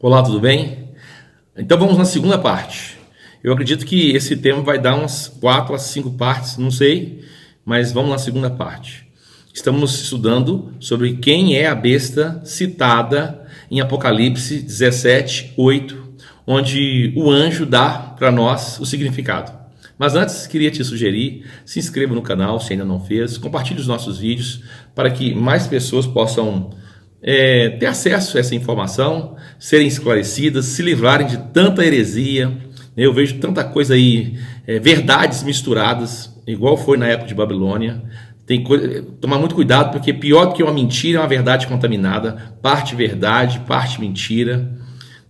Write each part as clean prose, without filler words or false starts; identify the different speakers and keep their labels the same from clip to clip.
Speaker 1: Olá, tudo bem? Então vamos na segunda parte. Eu acredito que esse tema vai dar umas 4 a 5 partes, não sei, mas vamos na segunda parte. Estamos estudando sobre quem é a besta citada em Apocalipse 17:8, onde o anjo dá para nós o significado. Mas antes, queria te sugerir, se inscreva no canal se ainda não fez, compartilhe os nossos vídeos para que mais pessoas possam ter acesso a essa informação, serem esclarecidas, se livrarem de tanta heresia. Eu vejo tanta coisa aí, verdades misturadas, igual foi na época de Babilônia. Tem que tomar muito cuidado, porque pior do que uma mentira é uma verdade contaminada, parte verdade, parte mentira,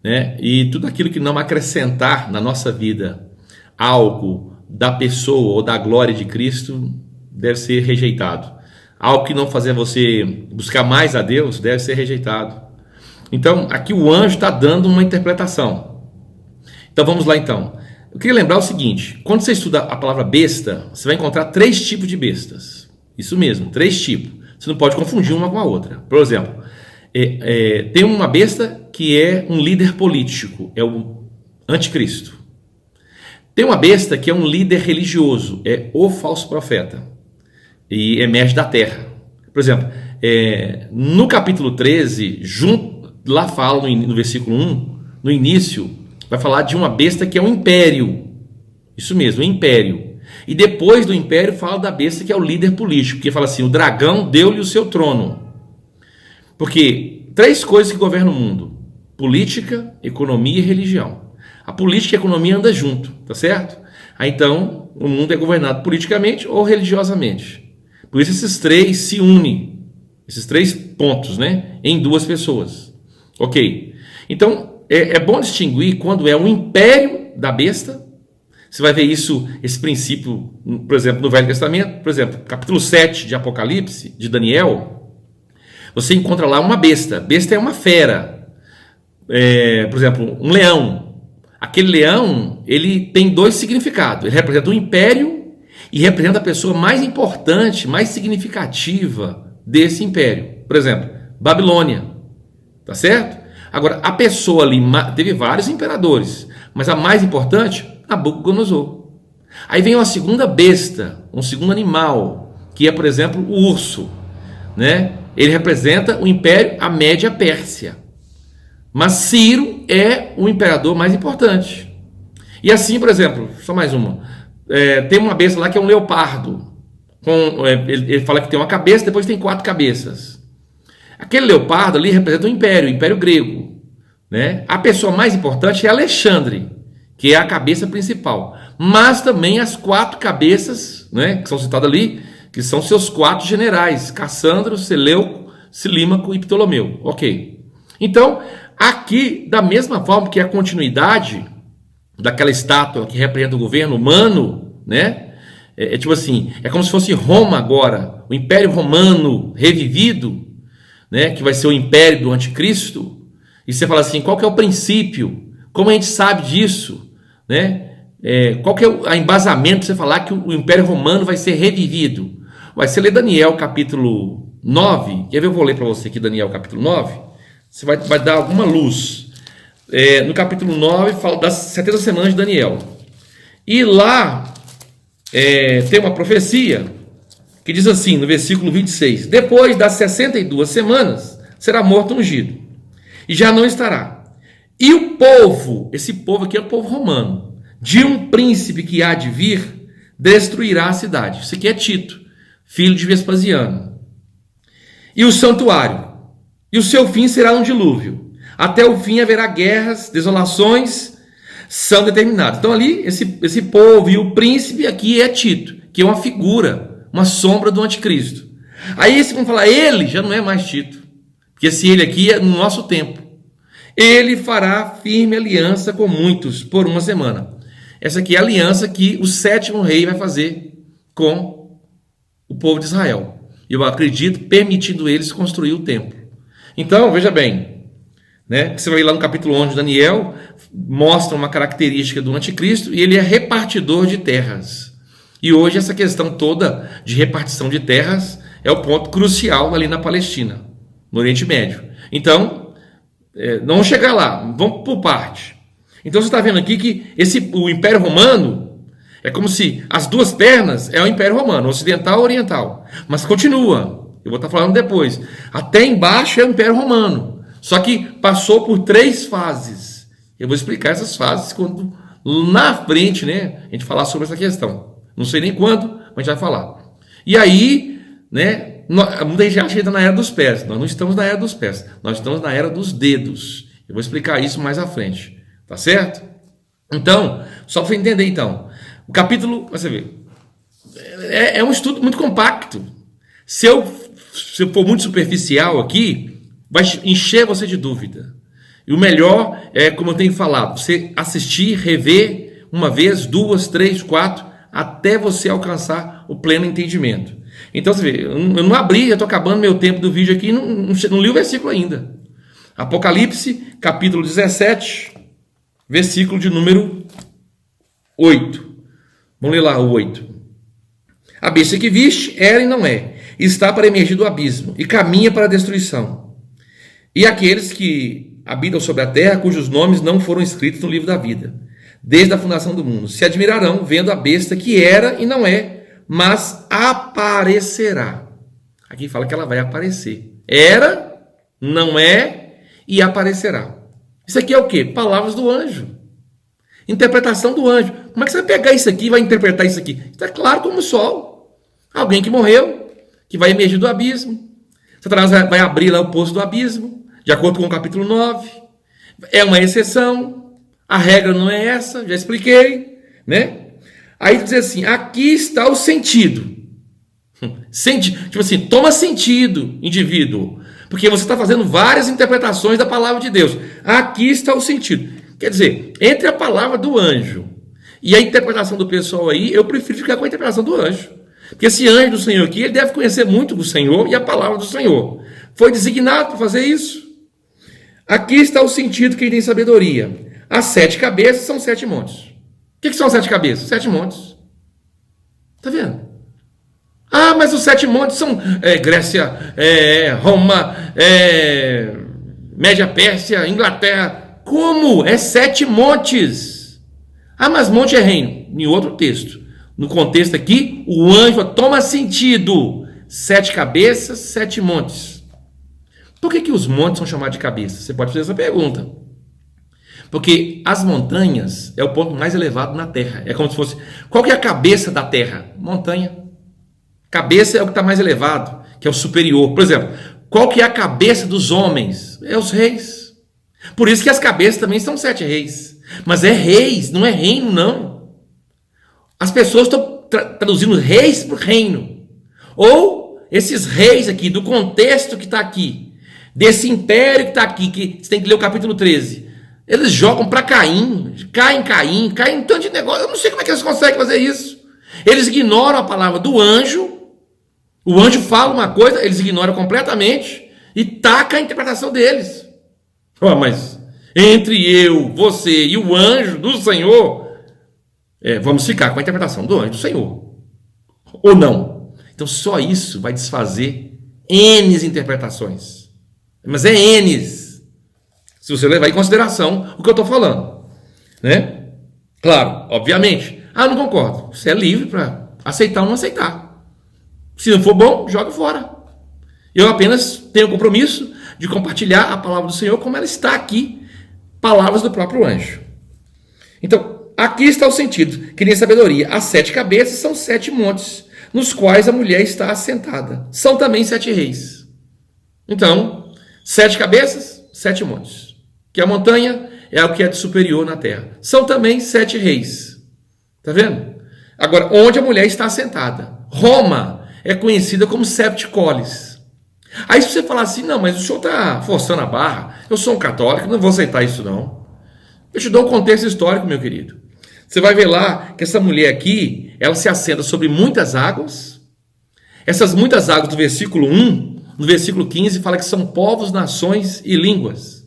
Speaker 1: né? E tudo aquilo que não acrescentar na nossa vida algo da pessoa ou da glória de Cristo deve ser rejeitado. Algo que não fazer você buscar mais a Deus deve ser rejeitado. Então, aqui o anjo está dando uma interpretação. Então, vamos lá então. Eu queria lembrar o seguinte: quando você estuda a palavra besta, você vai encontrar 3 tipos de bestas. Isso mesmo, 3 tipos. Você não pode confundir uma com a outra. Por exemplo, tem uma besta que é um líder político, é o anticristo. Tem uma besta que é um líder religioso, é o falso profeta. E emerge da terra. Por exemplo, no capítulo 13, lá fala no versículo 1, no início, vai falar de uma besta que é um império. Isso mesmo, um império. E depois do império fala da besta que é o líder político, que fala assim: o dragão deu-lhe o seu trono. Porque 3 coisas que governam o mundo: política, economia e religião. A política e a economia andam junto, tá certo? Aí então, o mundo é governado politicamente ou religiosamente. Por isso esses 3 se unem, esses 3 pontos, né, em 2 pessoas. Ok. Então, é bom distinguir quando é um império da besta. Você vai ver isso, esse princípio, por exemplo, no Velho Testamento. Por exemplo, capítulo 7 de Apocalipse, de Daniel, você encontra lá uma besta. Besta é uma fera. Por exemplo, um leão. Aquele leão, ele tem 2 significados. Ele representa o império e representa a pessoa mais importante, mais significativa desse império. Por exemplo, Babilônia, tá certo? Agora, a pessoa ali teve vários imperadores, mas a mais importante, Nabucodonosor. Aí vem uma segunda besta, um segundo animal, que é, por exemplo, o urso, né? Ele representa o império, a Média Pérsia. Mas Ciro é o imperador mais importante. E assim, por exemplo, só mais uma. Tem uma besta lá que é um leopardo. Ele fala que tem uma cabeça, depois tem 4 cabeças. Aquele leopardo ali representa o império grego, né? A pessoa mais importante é Alexandre, que é a cabeça principal. Mas também as 4 cabeças, né, que são citadas ali, que são seus 4 generais: Cassandro, Seleuco, Cilímaco e Ptolomeu. Ok. Então, aqui, da mesma forma que a continuidade daquela estátua que representa o governo humano, né? Tipo assim, é como se fosse Roma agora, o Império Romano revivido, né? Que vai ser o império do anticristo. E você fala assim: qual que é o princípio? Como a gente sabe disso, né? Qual que é o embasamento para você falar que o Império Romano vai ser revivido? Você lê Daniel capítulo 9, eu vou ler para você aqui Daniel capítulo 9, você vai dar alguma luz. No capítulo 9 fala das 70 semanas de Daniel. E lá tem uma profecia que diz assim, no versículo 26: depois das 62 semanas será morto ungido, e já não estará. E o povo, esse povo aqui é o povo romano, de um príncipe que há de vir, destruirá a cidade. Isso aqui é Tito, filho de Vespasiano. E o santuário, e o seu fim será um dilúvio. Até o fim haverá guerras, desolações são determinadas. Então ali, esse povo e o príncipe aqui é Tito, que é uma figura, uma sombra do anticristo. Aí esse vamos falar, ele já não é mais Tito, porque esse ele aqui é no nosso tempo. Ele fará firme aliança com muitos por 1 semana. Essa aqui é a aliança que o 7º rei vai fazer com o povo de Israel. Eu acredito, permitindo eles construir o templo. Então, veja bem, né? Você vai lá no capítulo 11 de Daniel, mostra uma característica do anticristo, e ele é repartidor de terras. E hoje essa questão toda de repartição de terras é o ponto crucial ali na Palestina, no Oriente Médio. Então, Não vamos chegar lá, vamos por parte. Então você está vendo aqui que o Império Romano é como se as duas pernas é o Império Romano, ocidental e oriental. Mas continua, eu vou estar falando depois. Até embaixo é o Império Romano. Só que passou por 3 fases. Eu vou explicar essas fases quando na frente, né, a gente falar sobre essa questão. Não sei nem quando, mas a gente vai falar. E aí, né, muita gente acha que está na era dos pés. Nós não estamos na era dos pés. Nós estamos na era dos dedos. Eu vou explicar isso mais à frente. Tá certo? Então, só para você entender então. O capítulo, você vê, é um estudo muito compacto. Se eu for muito superficial aqui, vai encher você de dúvida. E o melhor é, como eu tenho falado, você assistir, rever uma vez, 2, 3, 4, até você alcançar o pleno entendimento. Então, você vê, eu não abri, eu estou acabando meu tempo do vídeo aqui, não li o versículo ainda. Apocalipse, capítulo 17, versículo de número 8. Vamos ler lá o 8. A besta que viste era e não é, está para emergir do abismo e caminha para a destruição. E aqueles que habitam sobre a terra, cujos nomes não foram escritos no livro da vida, desde a fundação do mundo, se admirarão vendo a besta que era e não é, mas aparecerá. Aqui fala que ela vai aparecer. Era, não é e aparecerá. Isso aqui é o quê? Palavras do anjo. Interpretação do anjo. Como é que você vai pegar isso aqui e vai interpretar isso aqui? Está claro como o sol. Alguém que morreu, que vai emergir do abismo. Satanás vai abrir lá o poço do abismo, de acordo com o capítulo 9. É uma exceção. A regra não é essa, já expliquei, né? Aí diz assim, aqui está o sentido. Tipo assim, toma sentido, indivíduo. Porque você está fazendo várias interpretações da palavra de Deus. Aqui está o sentido. Quer dizer, entre a palavra do anjo e a interpretação do pessoal aí, eu prefiro ficar com a interpretação do anjo. Porque esse anjo do Senhor aqui, ele deve conhecer muito do Senhor e a palavra do Senhor. Foi designado para fazer isso. Aqui está o sentido que tem sabedoria. As 7 cabeças são 7 montes. O que são 7 cabeças? 7 montes. Está vendo? Ah, mas os 7 montes são Grécia, Roma, Média Pérsia, Inglaterra. Como? É 7 montes. Ah, mas monte é reino. Em outro texto. No contexto aqui, o anjo toma sentido. 7 cabeças, 7 montes. Por que os montes são chamados de cabeças? Você pode fazer essa pergunta. Porque as montanhas é o ponto mais elevado na Terra. É como se fosse... Qual que é a cabeça da Terra? Montanha. Cabeça é o que está mais elevado, que é o superior. Por exemplo, qual que é a cabeça dos homens? É os reis. Por isso que as cabeças também são 7 reis. Mas é reis, não é reino, não. As pessoas estão traduzindo reis por reino. Ou esses reis aqui, do contexto que está aqui, desse império que está aqui, que você tem que ler o capítulo 13. Eles jogam para Caim, caem um tanto de negócio. Eu não sei como é que eles conseguem fazer isso. Eles ignoram a palavra do anjo. O anjo fala uma coisa, eles ignoram completamente e taca a interpretação deles. Mas entre eu, você e o anjo do Senhor, vamos ficar com a interpretação do anjo do Senhor. Ou não. Então só isso vai desfazer N interpretações. Mas é N. Se você levar em consideração o que eu estou falando. Né? Claro, obviamente. Ah, não concordo. Você é livre para aceitar ou não aceitar. Se não for bom, joga fora. Eu apenas tenho o compromisso de compartilhar a palavra do Senhor como ela está aqui. Palavras do próprio anjo. Então, aqui está o sentido. Que nem sabedoria. As 7 cabeças são 7 montes, nos quais a mulher está assentada. São também 7 reis. Então, 7 cabeças, 7 montes. Que a montanha é o que é de superior na terra. São também 7 reis. Está vendo? Agora, onde a mulher está assentada? Roma é conhecida como Septicolis. Aí se você falar assim, não, mas o senhor está forçando a barra, eu sou um católico, não vou aceitar isso não. Eu te dou um contexto histórico, meu querido. Você vai ver lá que essa mulher aqui, ela se assenta sobre muitas águas. Essas muitas águas do versículo 1, no versículo 15, fala que são povos, nações e línguas.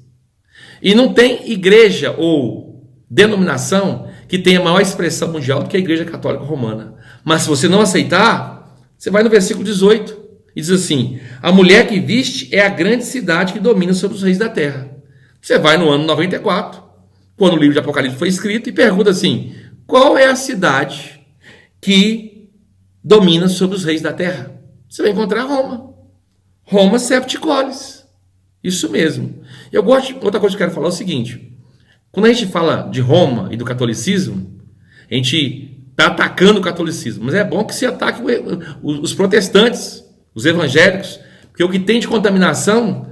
Speaker 1: E não tem igreja ou denominação que tenha maior expressão mundial do que a Igreja Católica Romana. Mas se você não aceitar, você vai no versículo 18 e diz assim: a mulher que viste é a grande cidade que domina sobre os reis da terra. Você vai no ano 94, quando o livro de Apocalipse foi escrito, e pergunta assim: qual é a cidade que domina sobre os reis da terra? Você vai encontrar Roma. Roma Septicolis. Isso mesmo. Outra coisa que eu quero falar é o seguinte: quando a gente fala de Roma e do catolicismo, a gente está atacando o catolicismo, mas é bom que se ataque os protestantes, os evangélicos, porque o que tem de contaminação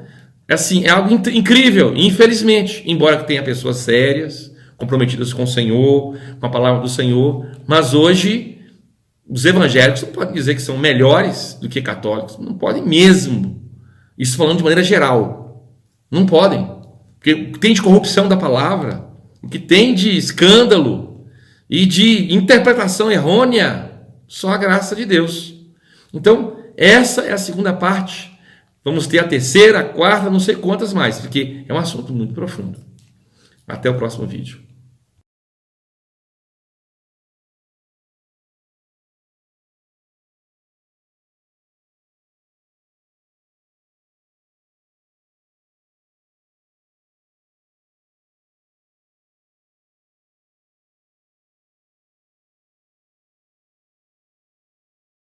Speaker 1: é algo incrível, infelizmente, embora que tenha pessoas sérias, comprometidas com o Senhor, com a palavra do Senhor, mas hoje os evangélicos não podem dizer que são melhores do que católicos, não podem mesmo, isso falando de maneira geral, não podem, porque o que tem de corrupção da palavra, o que tem de escândalo e de interpretação errônea, só a graça de Deus. Então, essa é a segunda parte. Vamos ter a terceira, a quarta, não sei quantas mais, porque é um assunto muito profundo. Até o próximo vídeo.